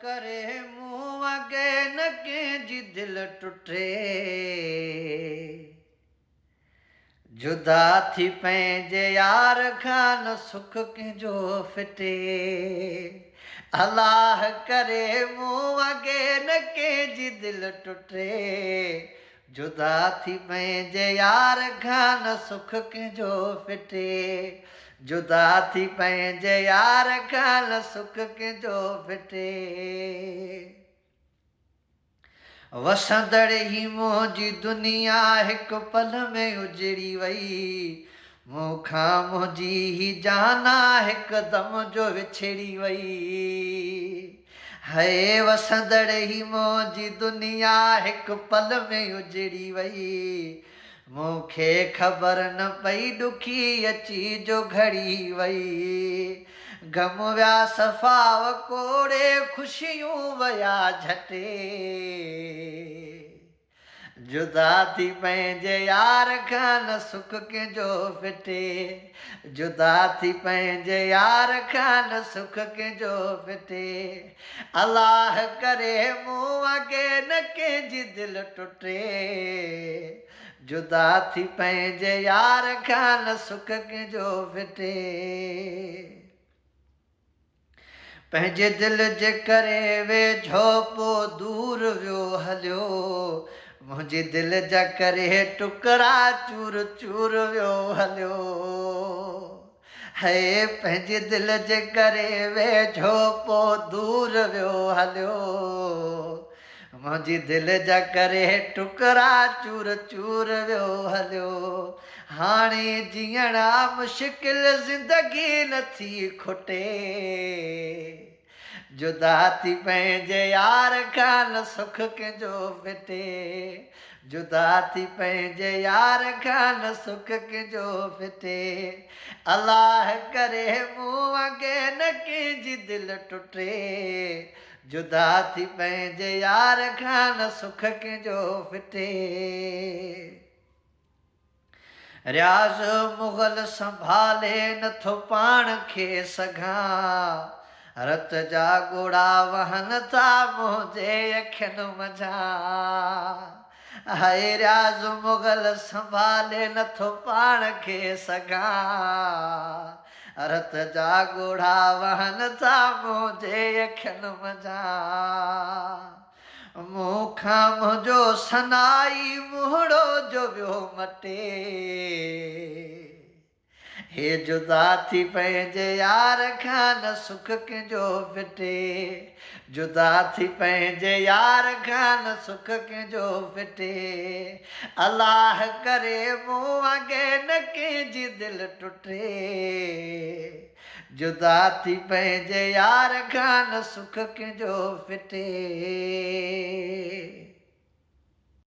करे मूं अगे न कंहिंजी दिल टुटे, जुदा थी पंहिंजे यार खां न सुख कंहिंजो फिटे। अलाह करे मूं अगे न कंहिंजी दिल टुटे, जुदा थी पंहिंजे यार खां न सुख कंहिंजो फिटे। जुदा थी पंहिंजे यार खां न सुख कंहिंजो फिटे। वसंदड़ ही मुंहिंजी दुनिया हिकु पल में उजड़ी वई, मूंखां मुंहिंजी ही जाना हिकदम जो विछड़ी वई। है वसंदड़ ही मुंहिंजी दुनिया हिकु पल में उजड़ी वई, मूंखे ख़बर न पई ॾुखी अची जो घड़ी वई। गम विया सफ़ाव कोड़े ख़ुशियूं वया झटे, जुदा थी पंहिंजे यार खां न सुख कंहिंजो फिटे। जुदा थी पंहिंजे यार खां न सुख कंहिंजो फिटे। अलाह करे मूं अगे न कंहिंजी दिल टुटे, जुदा थी पंहिंजे यार खां न सुख कंहिंजो फिटे। पंहिंजे दिल जे करे वेझो पोइ दूर वियो हलियो, मुंहिंजी दिल जा करे टुकड़ा चूर चूर वियो हलियो। है पंहिंजे दिल जे करे वेझो पोइ दूर वियो हलियो, मुंहिंजी दिल जा करे टुकड़ा चूर चूर वियो हलियो। हाणे जीअणा मुश्किल ज़िंदगी नथी खुटे, जुदा थी पंहिंजे यार खां न सुख कंहिंजो फिटे। जुदा थी पंहिंजे यार खां न सुख कंहिंजो फिटे। अलाह करे मूं अगे न कंहिंजी दिल टुटे, जुदा थी पंहिंजे यार खां न सुख कंहिंजो फिटे। रियाज़ मुग़ल संभाले नथो पाण खे सघां, रत जा ॻोढ़ा वहनि था मुंहिंजे अखियुनि मंझां। हाय रियाज़ मुग़ल संभाले नथो पाण खे सघां, रत जा ॻोढ़ा वहनि था मुंहिंजे अखियुनि मंझां। मूंखां मुंहिंजो सनाई मुहिड़ो जो वियो मटे, हे जुदा थी पंहिंजे यार खां न सुख कंहिंजो फिटे। जुदा थी पंहिंजे यार खां न सुख कंहिंजो फिटे। अलाह करे मूं अगे न कंहिंजी दिल टुटे, जुदा थी पंहिंजे यार खां न सुख कंहिंजो फिटे।